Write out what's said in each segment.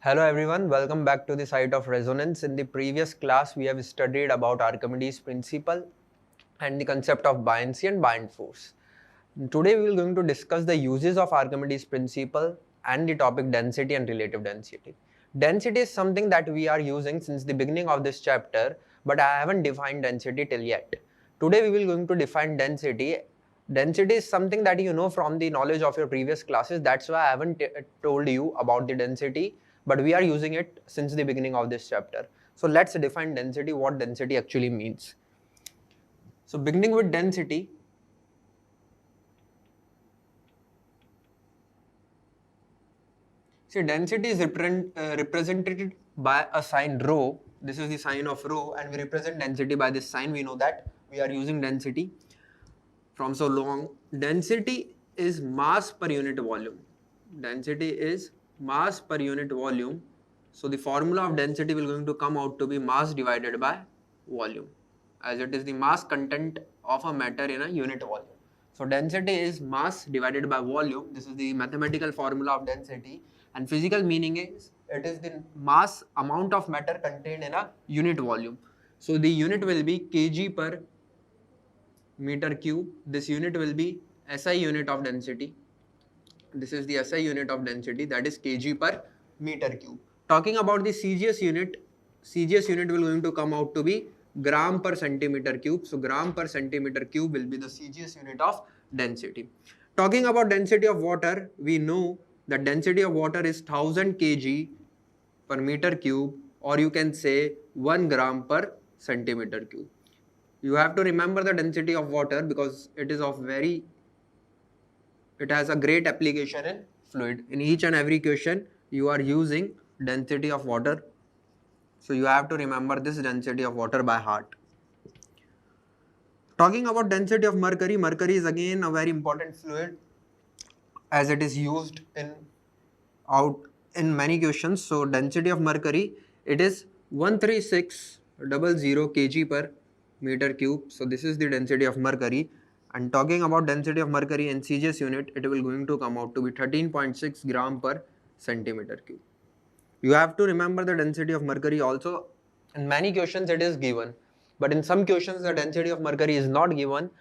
Hello everyone, welcome back to the site of resonance. In the previous class, we have studied about Archimedes' principle and the concept of buoyancy and buoyant force. Today we are going to discuss the uses of Archimedes' principle and the topic density and relative density. Density is something that we are using since the beginning of this chapter, but I haven't defined density till yet. Today we will going to define density. Density is something that you know from the knowledge of your previous classes. That's why I haven't told you about the density, but we are using it since the beginning of this chapter. So let's define density, what density actually means. So beginning with density, see, density is represented by a sign rho. This is the sign of rho, and we represent density by this sign. We know that we are using density from so long. Density is mass per unit volume. Density is mass per unit volume. So the formula of density will going to come out to be mass divided by volume, as it is the mass content of a matter in a unit volume. So density is mass divided by volume. This is the mathematical formula of density, and physical meaning is it is the mass amount of matter contained in a unit volume. So the unit will be kg per meter cube. This unit will be SI unit of density. This is the SI unit of density, that is kg per meter cube. Talking about the CGS unit will going to come out to be gram per centimeter cube. So gram per centimeter cube will be the CGS unit of density. Talking about density of water, we know that density of water is 1000 kg per meter cube, or you can say 1 gram per centimeter cube. You have to remember the density of water because it has a great application in fluid. In each and every question, you are using density of water. So you have to remember this density of water by heart. Talking about density of mercury, mercury is again a very important fluid as it is used in many questions. So density of mercury, it is 13600 kg per meter cube. So this is the density of mercury. And talking about density of mercury in CGS unit, it will going to come out to be 13.6 gram per centimeter cube. You have to remember the density of mercury also. In many questions it is given, but in some questions the density of mercury is not given.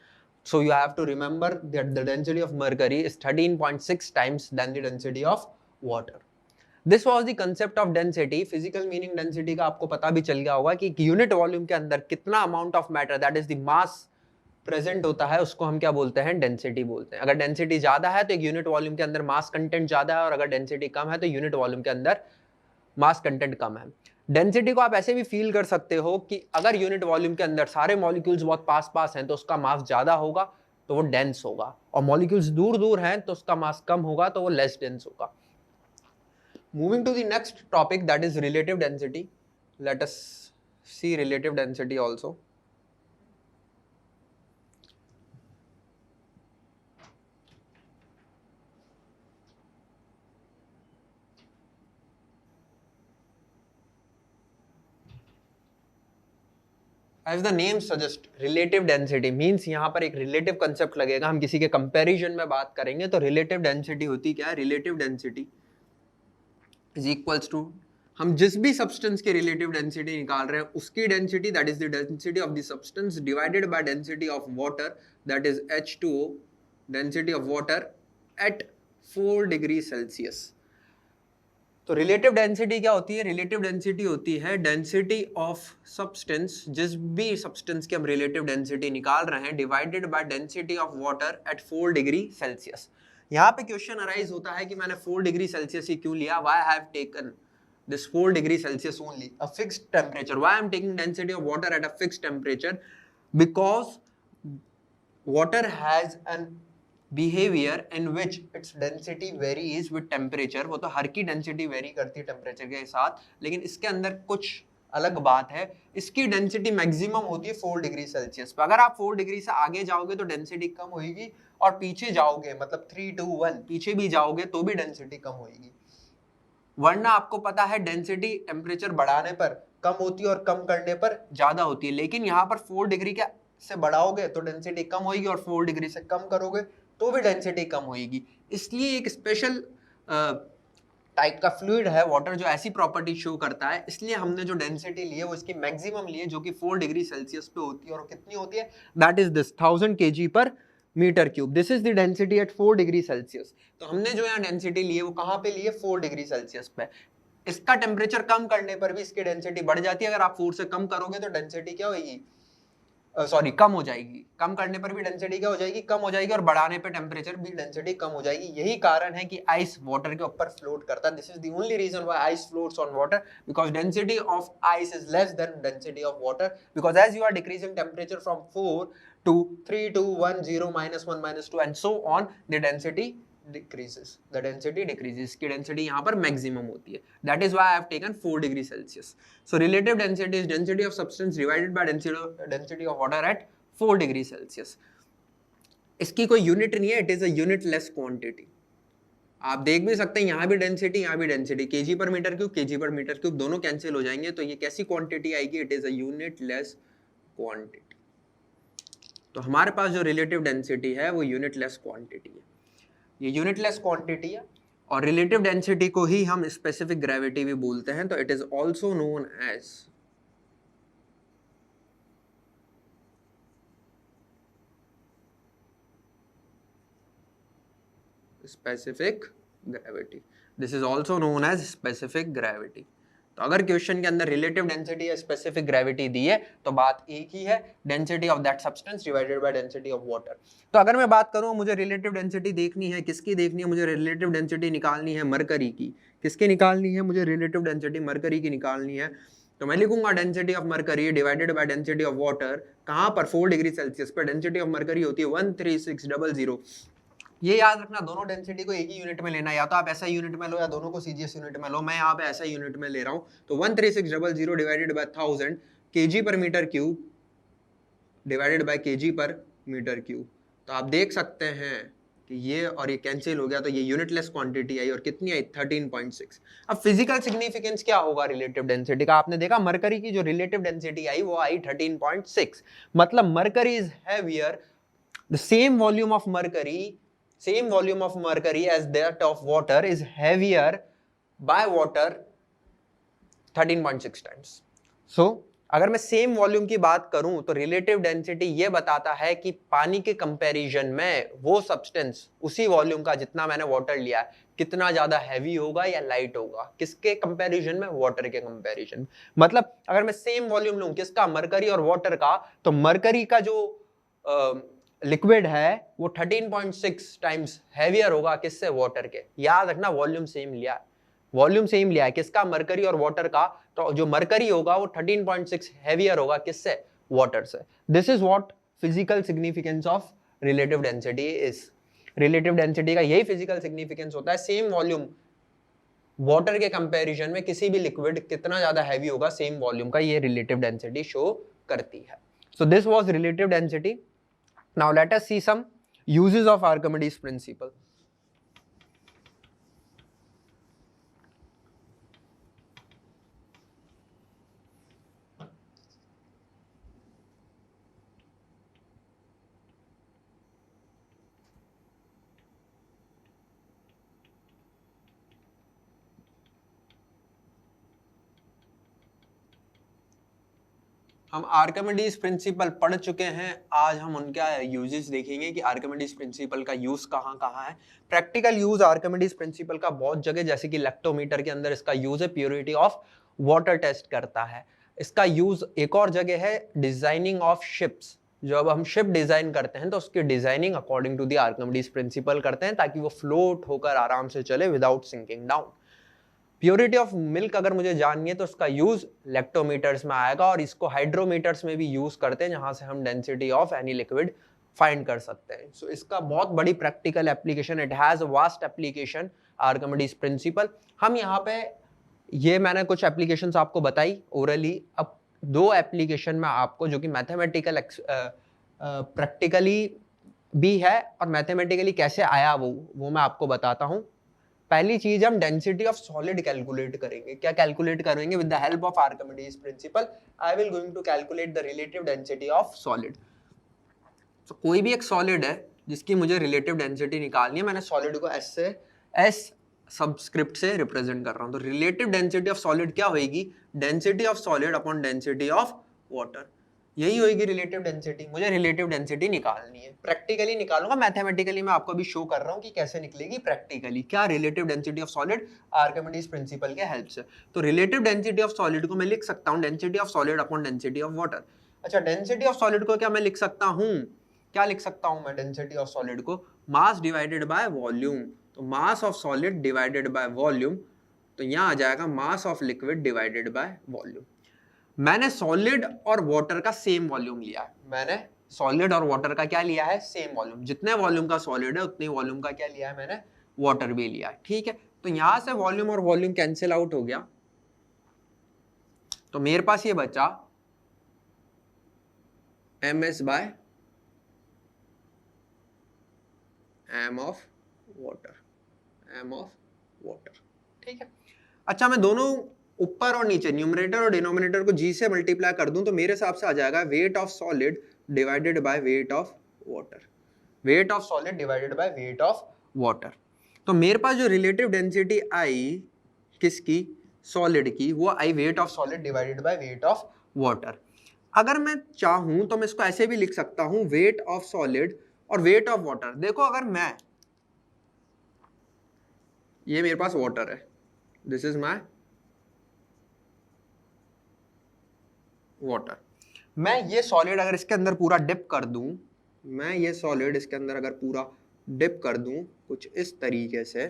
So you have to remember that the density of mercury is 13.6 times than the density of water. This was the concept of density. Physical meaning density का आपको पता भी चल गया होगा कि unit volume के अंदर कितना amount of matter, that is the mass present होता है, उसको हम क्या बोलते हैं, डेंसिटी बोलते हैं. अगर डेंसिटी ज्यादा है तो एक यूनिट वॉल्यूम के अंदर मास कंटेंट ज्यादा है, और अगर डेंसिटी कम है तो यूनिट वॉल्यूम के अंदर मास कंटेंट कम है. डेंसिटी को आप ऐसे भी फील कर सकते हो कि अगर यूनिट वॉल्यूम के अंदर सारे मॉलिक्यूल्स बहुत पास पास हैं तो उसका मास ज्यादा होगा तो वो डेंस होगा, और मॉलिक्यूल्स दूर दूर हैं तो उसका मास कम होगा तो वो लेस डेंस होगा. Moving to the next topic, that is relative density. Let us see relative density also. As the name suggests, relative density means यहाँ पर एक relative concept लगेगा. हम किसी के comparison में बात करेंगे तो relative density होती क्या है? Relative density is equals to, हम जिस भी substance के relative density निकाल रहे हैं उसकी density, that is the density of the substance divided by density of water, that is H2O, density of water at 4 degrees Celsius. तो रिलेटिव डेंसिटी क्या होती है? रिलेटिव डेंसिटी होती है डेंसिटी ऑफ सब्सटेंस, जिस भी सब्सटेंस की हम रिलेटिव डेंसिटी निकाल रहे हैं, divided by density of water at 4 degree Celsius. यहाँ पे क्वेश्चन अराइज होता है कि मैंने 4 डिग्री सेल्सियस ही क्यों लिया? Why I have taken this 4 degree Celsius only, a fixed temperature? Why I am taking density of water at a fixed temperature? Because water has an behavior in which its density varies with temperature. वो तो हर की density vary करती है temperature के साथ, लेकिन इसके अंदर कुछ अलग बात है. इसकी डेंसिटी मैक्सिमम होती है 4 डिग्री सेल्सियस पे. अगर आप 4 डिग्री से आगे जाओगे तो डेंसिटी कम होगी, और पीछे जाओगे मतलब 3, 2, 1 पीछे भी जाओगे तो भी डेंसिटी कम होगी. वरना आपको पता है डेंसिटी टेम्परेचर बढ़ाने पर कम होती है और कम करने पर ज्यादा होती है, लेकिन यहाँ पर 4 डिग्री के से बढ़ाओगे तो डेंसिटी कम होगी, और 4 डिग्री से कम करोगे तो भी डेंसिटी कम होगी. इसलिए एक स्पेशल टाइप का फ्लूइड है वाटर जो ऐसी प्रॉपर्टी शो करता है, इसलिए हमने जो डेंसिटी ली है वो इसकी मैक्सिमम ली है जो कि 4 डिग्री सेल्सियस पे होती है। और कितनी होती है? That is this 1000 kg per metre cube. This is the density at 4 degree Celsius. तो हमने जो यहाँ डेंसिटी ली है वो कहाँ पे ली है? 4 डिग्री सेल्सियस पे। इसका टेम्परेचर कम करने पर भी इसकी डेंसिटी बढ़ जाती है। अगर आप 4 से कम करोगे तो डेंसिटी क्या होगी? सॉरी, कम हो जाएगी। कम करने पर भी डेंसिटी क्या हो जाएगी? कम हो जाएगी। और बढ़ाने पे टेम्परेचर भी डेंसिटी कम हो जाएगी। यही कारण है कि आइस वाटर के ऊपर फ्लोट करता है। This is the only reason why ice floats on water, because density of ice is less than density of water, because as you are decreasing temperature from 4 to 3 to 1 0 -1 -2 and so on, the density decreases. The density decreases. की density यहाँ पर maximum होती है. That is why I have taken 4 degree Celsius. So relative density is density of substance divided by density of water at 4 degree Celsius. इसकी कोई unit नहीं है. It is a unitless quantity. आप देख भी सकते हैं यहाँ भी डेंसिटी, यहाँ भी डेंसिटी, केजी पर मीटर क्यूब, केजी पर मीटर क्यूब दोनों कैंसिल हो जाएंगे. तो ये कैसी क्वांटिटी आएगी? It is a unitless quantity. तो हमारे पास जो रिलेटिव डेंसिटी है वो यूनिटलेस क्वांटिटी है. ये यूनिटलेस क्वांटिटी है और रिलेटिव डेंसिटी को ही हम स्पेसिफिक ग्रेविटी भी बोलते हैं. तो it is also known as specific gravity. This is also known as specific gravity. तो अगर क्वेश्चन के अंदर रिलेटिव डेंसिटी या स्पेसिफिक ग्रेविटी दी है तो बात एक ही है, density of that substance divided by density of water. तो अगर मैं बात करूं, मुझे रिलेटिव डेंसिटी देखनी है, किसकी देखनी है? मुझे रिलेटिव डेंसिटी निकालनी है मरकरी की. किसकी निकालनी है? मुझे रिलेटिव डेंसिटी मरकरी की निकालनी है. तो मैं लिखूंगा density of mercury divided by density of water. कहां पर? 4 डिग्री सेल्सियस पर. डेंसिटी ऑफ मरकरी होती है 13600. ये याद रखना, दोनों डेंसिटी को एक ही यूनिट में लेना है. या तो आप ऐसा यूनिट में लो या दोनों को सीजीएस यूनिट में लो. मैं यहाँ पे ऐसा यूनिट में ले रहा हूँ. तो 13600 divided by 1000 kg per metre cube divided by kg per metre cube. तो आप देख सकते हैं कि ये और ये कैंसिल हो गया, तो ये यूनिटलेस क्वांटिटी आई. और कितनी आई? 13.6. अब फिजिकल सिग्निफिकेंस क्या होगा रिलेटिव डेंसिटी का? आपने देखा मरकरी की जो रिलेटिव डेंसिटी आई वो आई 13.6. मतलब mercury is heavier, the same volume of mercury as that of water is heavier by water 13.6 times. So अगर मैं सेम वॉल्यूम की बात करूं तो रिलेटिव डेंसिटी ये बताता है कि पानी के कंपैरिजन में वो सब्सटेंस उसी वॉल्यूम का जितना मैंने वाटर लिया है कितना ज्यादा हैवी होगा या लाइट होगा. किसके कंपैरिजन में? वाटर के कंपैरिजन में. मतलब अगर मैं सेम वॉल्यूम लूं किसका? मरकरी और वाटर का, तो मरकरी का जो लिक्विड है वो 13.6 टाइम्स हैवियर होगा किससे? वाटर के. याद रखना वॉल्यूम सेम लिया है. किसका? मरकरी और वाटर का. तो जो मरकरी होगा वो 13.6 हैवियर होगा किससे? वाटर से. This is what physical significance of relative density is. Relative density का यही फिजिकल सिग्निफिकेंस होता है. सेम वॉल्यूम वाटर के कंपैरिजन में किसी भी लिक्विड कितना ज्यादा हैवी होगा सेम वॉल्यूम का, ये रिलेटिव डेंसिटी शो करती है. So this was relative density. Now let us see some uses of Archimedes principle. हम आर्किमिडीज प्रिंसिपल पढ़ चुके हैं. आज हम उनका यूजेस देखेंगे कि आर्किमिडीज प्रिंसिपल का यूज कहाँ है. प्रैक्टिकल यूज आर्किमिडीज प्रिंसिपल का बहुत जगह, जैसे कि लेक्टोमीटर के अंदर इसका यूज है, प्योरिटी ऑफ वाटर टेस्ट करता है. इसका यूज एक और जगह है डिजाइनिंग ऑफ शिप्स. जब हम शिप डिजाइन करते हैं तो उसकी designing according to the Archimedes principle करते हैं ताकि वो फ्लोट होकर आराम से चले without sinking down. Purity of milk अगर मुझे जाननी है तो उसका यूज लेक्टोमीटर्स में आएगा. और इसको हाइड्रोमीटर्स में भी यूज करते हैं जहां से हम density of any liquid find कर सकते हैं. सो इसका बहुत बड़ी practical application. It has vast application Archimedes principal. हम यहाँ पे ये मैंने कुछ एप्लीकेशंस आपको बताई ओरली. अब 2 एप्लीकेशन में आपको जो कि मैथमेटिकल प्रैक्टिकली भी है और मैथमेटिकली कैसे आया वो मैं आपको बताता हूँ. पहली चीज हम डेंसिटी ऑफ सॉलिड कैलकुलेट करेंगे. क्या कैलकुलेट करेंगे? With the help of Archimedes principle I will going to calculate the relative density of solid. तो कोई भी एक सॉलिड है जिसकी मुझे रिलेटिव डेंसिटी निकालनी है. मैंने सॉलिड को एस से एस सबस्क्रिप्ट से रिप्रेजेंट कर रहा हूं। तो रिलेटिव डेंसिटी ऑफ सॉलिड क्या होगी? Density of solid upon density of water, यही होगी रिलेटिव डेंसिटी। मुझे रिलेटिव डेंसिटी निकालनी है, प्रैक्टिकली निकालूंगा, मैथमेटिकली मैं आपको अभी शो कर रहा हूं कि कैसे निकलेगी प्रैक्टिकली। क्या? Relative density of solid Archimedes principal के हेल्प से। तो रिलेटिव डेंसिटी ऑफ सॉलिड को मैं लिख सकता हूं density of solid upon density of water. अच्छा, डेंसिटी ऑफ सॉलिड को क्या मैं लिख सकता हूं? क्या लिख सकता हूं मैं डेंसिटी ऑफ सॉलिड को? Mass divided by volume. तो mass of solid divided by volume, तो यहां आ जाएगा mass of liquid divided by volume. मैंने सॉलिड और वाटर का सेम वॉल्यूम लिया है। मैंने सॉलिड और वाटर का क्या लिया है? Same volume. जितने वॉल्यूम का सॉलिड है उतने वॉल्यूम का क्या लिया है मैंने? वाटर भी लिया है। ठीक है, तो यहां से वॉल्यूम और वॉल्यूम कैंसिल आउट हो गया, तो मेरे पास ये बचा ms by m of water. ठीक है, अच्छा मैं दोनों ऊपर और नीचे न्यूमरेटर और डिनोमिनेटर को g से मल्टीप्लाई कर दूं तो मेरे हिसाब से आ जाएगा wait of solid divided by weight of water. Wait of solid divided by weight of water. तो मेरे पास जो रिलेटिव डेंसिटी आई किसकी? सॉलिड की, वो I wait of solid divided by weight of water. अगर मैं चाहूं तो मैं इसको ऐसे भी लिख सकता हूं, वेट ऑफ सॉलिड और वेट ऑफ वाटर। देखो अगर मैं, ये मेरे पास वाटर है, दिस इज माय वाटर, मैं ये सॉलिड अगर इसके अंदर पूरा डिप कर दूं, मैं ये सॉलिड इसके अंदर अगर पूरा डिप कर दूं कुछ इस तरीके से,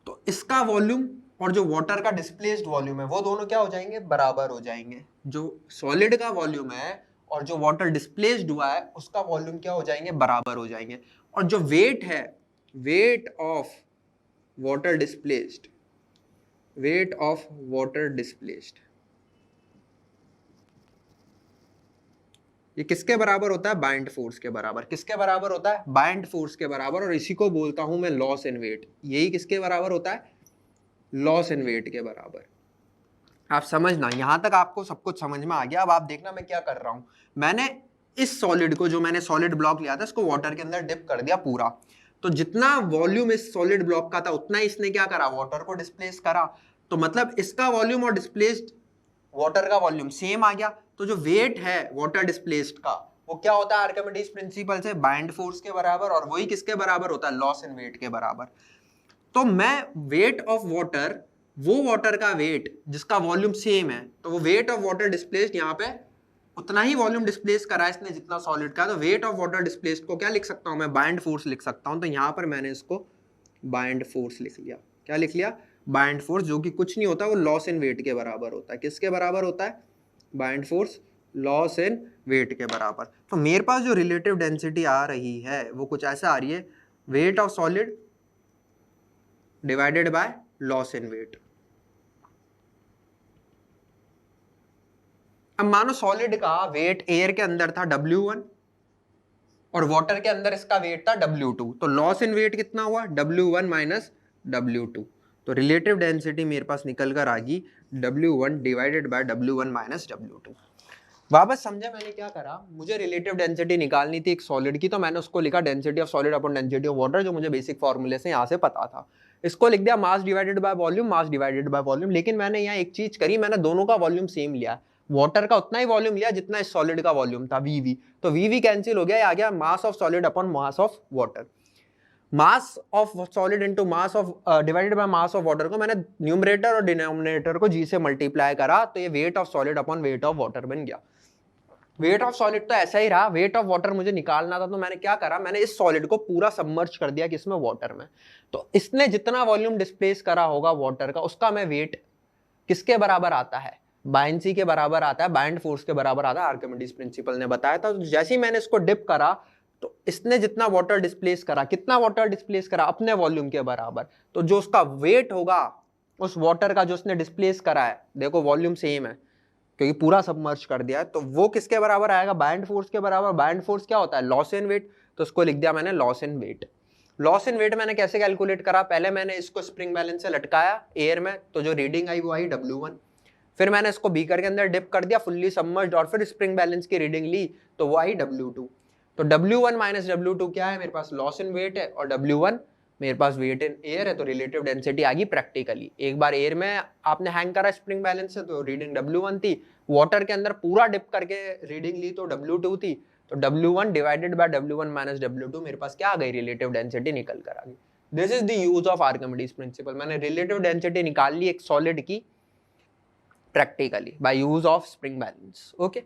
तो इसका वॉल्यूम और जो वाटर का डिस्प्लेस्ड वॉल्यूम है वो दोनों क्या हो जाएंगे? बराबर हो जाएंगे। जो सॉलिड का वॉल्यूम है और जो वाटर डिस्प्लेस्ड हुआ है उसका वॉल्यूम क्या हो जाएंगे? बराबर हो जाएंगे। और जो वेट है, weight of water displaced, weight of water displaced, ये किसके बराबर होता है? बाइंड फोर्स के बराबर। किसके बराबर होता है? बाइंड फोर्स के बराबर। और इसी को बोलता हूं मैं लॉस इन वेट। यही किसके बराबर होता है? लॉस इन वेट के बराबर। आप समझना, यहां तक आपको सब कुछ समझ में आ गया। अब आप देखना मैं क्या कर रहा हूं। मैंने इस सॉलिड को, जो मैंने सॉलिड ब्लॉक लिया था, इसको वाटर के अंदर डिप कर दिया पूरा। तो जितना वॉल्यूम इस सॉलिड ब्लॉक का था उतना ही इसने क्या करा? वाटर को डिस्प्लेस करा। तो मतलब इसका वॉल्यूम और डिस्प्लेस्ड वाटर का वॉल्यूम सेम आ गया। तो जो वेट है वाटर डिस्प्लेस्ड का वो क्या होता है? आर्किमिडीज प्रिंसिपल से बाइंड फोर्स के बराबर। और वही किसके बराबर होता है? लॉस इन वेट के बराबर। तो मैं वेट ऑफ वाटर, वो वाटर का वेट जिसका वॉल्यूम सेम है, तो वो वेट ऑफ वाटर डिस्प्लेस्ड यहाँ पे उतना ही वॉल्यूम डिस्प्लेस करा है इसने जितना सॉलिड का। तो वेट ऑफ वाटर डिस्प्लेस्ड को क्या लिख सकता हूं मैं? बाइंड फोर्स लिख सकता हूं। तो यहां पर मैंने इसको बाइंड फोर्स लिख लिया। क्या लिख लिया? बाइंड फोर्स, जो कि कुछ नहीं होता, वो लॉस इन वेट के बराबर होता है। किसके बराबर होता है? Buoyant force loss in weight के बराबर। तो मेरे पास जो रिलेटिव डेंसिटी आ रही है वो कुछ ऐसा आ रही है, weight of solid divided by loss in weight. अब मानो सॉलिड का वेट एयर के अंदर था W1 और वाटर के अंदर इसका वेट था W2, तो लॉस इन वेट कितना हुआ? W1 minus W2। तो रिलेटिव डेंसिटी मेरे पास निकल कर आ गई W1 divided by W1 minus W2। वापस समझे मैंने क्या करा? मुझे रिलेटिव डेंसिटी निकालनी थी एक सॉलिड की, तो मैंने उसको लिखा density of solid upon density of water, जो मुझे बेसिक फॉर्मूले से यहाँ से पता था। इसको लिख दिया मास divided by volume, mass divided by volume. लेकिन मैंने यहाँ एक चीज करी, मैंने दोनों का वॉल्यूम सेम लिया। वाटर का उतना ही वॉल्यूम लिया जितना इस सॉलिड का वॉल्यूम था, वीवी। तो वीवी कैंसिल हो गया, आ गया मास of solid upon mass of water. Mass of solid into mass of divided by mass of water को मैंने न्यूमरेटर और डिनोमिनेटर को जी से मल्टीप्लाई करा, तो ये wait of solid upon weight of water बन गया। वेट ऑफ सॉलिड तो ऐसा ही रहा, वेट ऑफ वाटर मुझे निकालना था, तो मैंने क्या करा? मैंने इस सॉलिड को पूरा सबमर्ज कर दिया किसमें? वाटर में। तो इसने जितना वॉल्यूम डिस्प्लेस करा होगा वाटर का, उसका मैं वेट किसके बराबर आता है? बायंसी के बराबर आता है, बाइंड फोर्स के बराबर आता है। आर्किमिडीज प्रिंसिपल ने बताया था। तो जैसे ही मैंने इसको डिप करा तो इसने जितना वाटर डिस्प्लेस करा, कितना वाटर डिस्प्लेस करा? अपने वॉल्यूम के बराबर। तो जो उसका वेट होगा उस वाटर का जो उसने डिस्प्लेस करा है, देखो वॉल्यूम सेम है क्योंकि पूरा सबमर्ज कर दिया है, तो वो किसके बराबर आएगा? बाइंड फोर्स के बराबर। बाइंड फोर्स क्या होता है? Loss in weight. तो उसको लिख दिया मैंने loss in weight. Loss in weight मैंने कैसे कैलकुलेट करा? पहले मैंने इसको स्प्रिंग बैलेंस से लटकाया एयर में, तो जो रीडिंग आई वो आई W1। फिर मैंने इसको बीकर के अंदर डिप कर दिया फुल्ली सबमर्ज्ड, और फिर स्प्रिंग बैलेंस की रीडिंग ली, तो वो आई W2। तो W1 माइनस W2 क्या है? मेरे पास लॉस इन वेट है, और W1 मेरे पास वेट इन एयर है तो रिलेटिव डेंसिटी आ गई प्रैक्टिकली। एक बार एयर में आपने हैंग करा स्प्रिंग बैलेंस से तो रीडिंग W1 थी, वाटर के अंदर पूरा डिप करके रीडिंग ली तो W2 थी, तो W1 divided by W1 minus W2 मेरे पास क्या आ गई, रिलेटिव डेंसिटी निकल कर आ गई। This is the use of Archimedes principal. मैंने रिलेटिव डेंसिटी निकाल ली एक सॉलिड की practically by use of spring balance. Okay,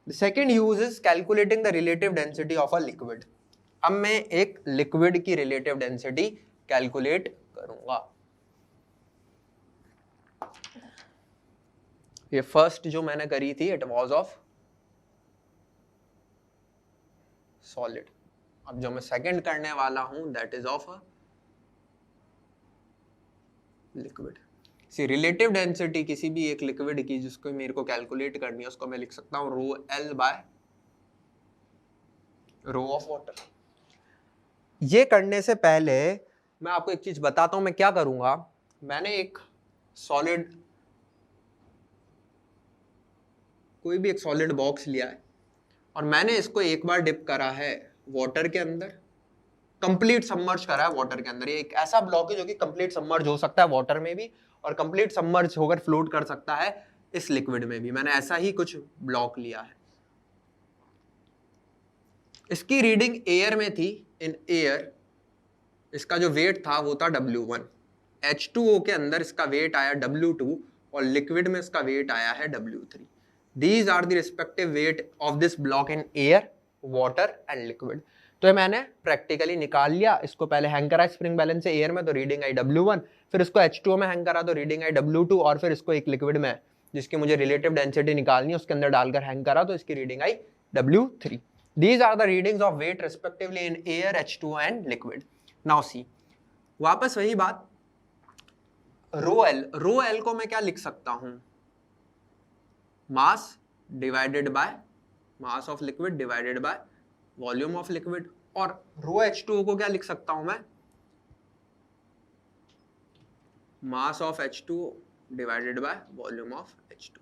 the second use is calculating the relative density of a liquid. अब मैं एक लिक्विड की रिलेटिव डेंसिटी कैलकुलेट करूंगा। ये फर्स्ट जो मैंने करी थी इट वाज ऑफ सॉलिड। अब जो मैं सेकंड करने वाला हूं that is of a liquid. See relative density किसी भी एक लिक्विड की जिसको मेरे को कैलकुलेट करनी है उसको मैं लिख सकता हूं rho L by rho of water. ये करने से पहले मैं आपको एक चीज बताता हूं मैं क्या करूंगा। मैंने एक सॉलिड, कोई भी एक सॉलिड बॉक्स लिया है और मैंने इसको एक बार डिप करा है वाटर के अंदर, कंप्लीट सबमर्ज करा है वाटर के अंदर। ये एक ऐसा ब्लॉक है जो कि कंप्लीट सबमर्ज हो सकता है वाटर में भी और कंप्लीट सबमर्ज होकर फ्लोट कर सकता है इस लिक्विड में भी। मैंने ऐसा ही कुछ ब्लॉक लिया है। इसकी रीडिंग एयर में थी, इन एयर इसका जो वेट था वो था W1। H2O के अंदर इसका वेट आया W2 और लिक्विड में इसका वेट आया है W3। These are the respective weight of this block in air, water and liquid। तो ये मैंने प्रैक्टिकली निकाल लिया। इसको पहले हैंग करा स्प्रिंग बैलेंस से एयर में तो रीडिंग आई W1, फिर इसको H2O में हैंग करा तो रीडिंग आई W2 और फिर इसको एक लिक्विड में जिसकी मुझे रिलेटिव डेंसिटी निकालनी है उसके अंदर डालकर हैंग करा तो इसकी reading I W3। These are the readings of weight respectively in air, H2O and liquid। Now see, वापस वही बात, रो एल को मैं क्या लिख सकता हूं, मास divided by mass of liquid divided by volume of liquid. और रो H2O को क्या लिख सकता हूं मैं, mass of H2O divided by volume of H2।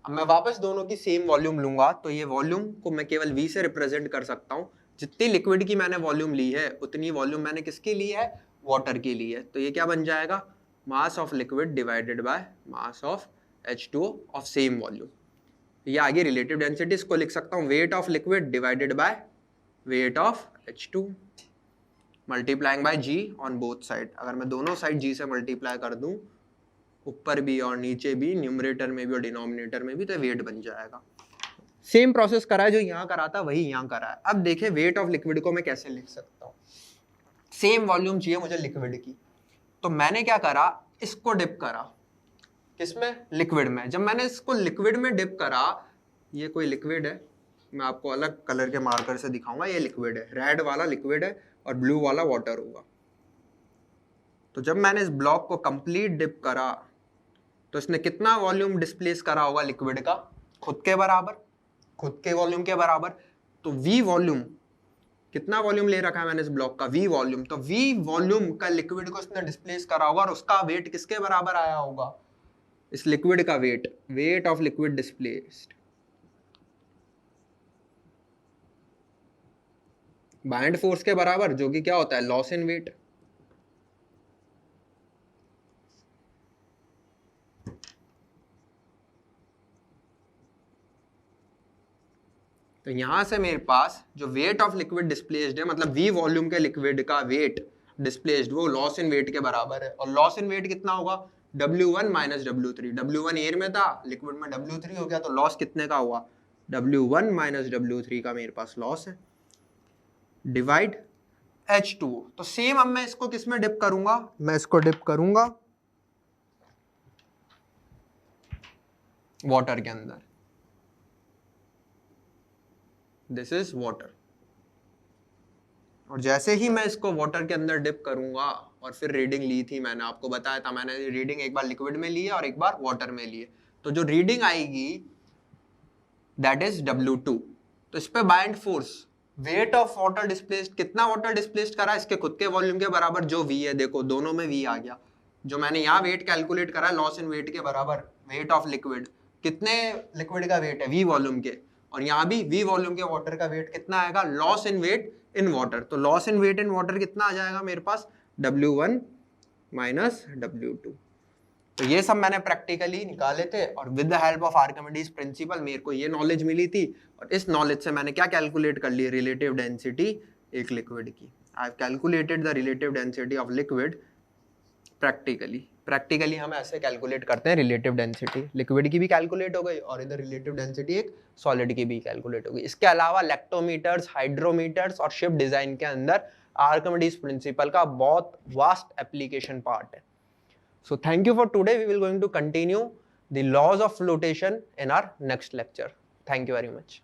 अब मैं वापस दोनों की सेम वॉल्यूम लूंगा तो ये वॉल्यूम को मैं केवल V से रिप्रेजेंट कर सकता हूं। जितनी लिक्विड की मैंने वॉल्यूम ली है उतनी वॉल्यूम मैंने किसकी ली है, वाटर की ली है। तो ये क्या बन जाएगा, mass of liquid divided by mass of H2O of same volume. ये आगे रिलेटिव डेंसिटी, इसको लिख सकता हूँ wait of liquid divided by weight of H2 multiplying by G on both side. अगर मैं दोनों साइड G से मल्टीप्लाई कर दूं, ऊपर भी और नीचे भी, न्यूमरेटर में भी और डिनोमिनेटर में भी, तो वेट बन जाएगा। सेम प्रोसेस करा है जो यहाँ करा था वही यहाँ करा है। अब देखें वेट ऑफ लिक्विड को मैं कैसे लिख सकता हूँ। सेम वॉल्यूम चाहिए मुझे लिक्विड की, तो मैंने क्या करा, इसको डिप करा किसमें, लिक्विड में। जब मैंने इसको लिक्विड में डिप करा, ये कोई लिक्विड है, मैं आपको अलग कलर के मार्कर से दिखाऊंगा, ये लिक्विड है, रेड वाला लिक्विड है और ब्लू वाला वाटर होगा। तो जब मैंने इस ब्लॉक को कंप्लीट डिप करा तो इसने कितना वॉल्यूम डिस्प्लेस करा होगा लिक्विड का, खुद के बराबर, खुद के वॉल्यूम के बराबर। तो V वॉल्यूम, कितना वॉल्यूम ले रखा है मैंने इस ब्लॉक का, V वॉल्यूम। तो V वॉल्यूम का लिक्विड को इसने डिस्प्लेस करा होगा और उसका वेट किसके बराबर आया होगा, इस लिक्विड का weight, weight of liquid displaced buoyant force के बराबर, जो कि क्या होता है, लॉस इन वेट। तो यहां से मेरे पास जो वेट ऑफ लिक्विड डिस्प्लेस्ड है, मतलब V वॉल्यूम के लिक्विड का वेट डिस्प्लेस्ड, वो लॉस इन वेट के बराबर है। और लॉस इन वेट कितना होगा, W1 minus W3। W1 air में था, लिक्विड में W3 हो गया, तो लॉस कितने का हुआ, W1 माइनस W3 का मेरे पास लॉस है, डिवाइड H2O। तो सेम अब मैं इसको किस में डिप करूंगा, मैं इसको डिप करूंगा वाटर के अंदर। This is water. और जैसे ही मैं इसको वाटर के अंदर डिप करूंगा, और फिर रीडिंग ली थी, मैंने आपको बताया था, मैंने रीडिंग एक बार लिक्विड में ली है और एक बार वाटर में ली है। तो जो रीडिंग आएगी दैट इज W2। तो इस पे bind force, weight of water displaced, कितना वाटर डिस्प्लेस्ड करा, इसके खुद के वॉल्यूम के बराबर जो V है, देखो दोनों में V आ गया। जो मैंने यहाँ वेट कैलकुलेट करा है लॉस इन वेट के बराबर, वेट ऑफ लिक्विड, कितने लिक्विड का वेट है, V वॉल्यूम के, और यहाँ भी V वॉल्यूम के वाटर का वेट कितना आएगा, loss in weight in water. तो loss in weight in water कितना आ जाएगा मेरे पास, W1 माइनस W2। तो ये सब मैंने प्रैक्टिकली निकाले थे और with the help of Archimedes principal मेरे को ये नॉलेज मिली थी और इस नॉलेज से मैंने क्या कैलकुलेट कर ली, रिलेटिव डेंसिटी एक लिक्विड की। I have calculated the relative density of liquid practically हम ऐसे कैलकुलेट करते हैं रिलेटिव डेंसिटी, लिक्विड की भी कैलकुलेट हो गई और इधर रिलेटिव डेंसिटी एक सॉलिड की भी कैलकुलेट हो गई। इसके अलावा लैक्टोमीटर्स, हाइड्रोमीटर्स और शिप डिजाइन के अंदर आर्किमिडीज प्रिंसिपल का बहुत वास्ट एप्लीकेशन पार्ट है। So thank you for today. We will going to continue the laws of flotation in our next lecture. Thank you very much.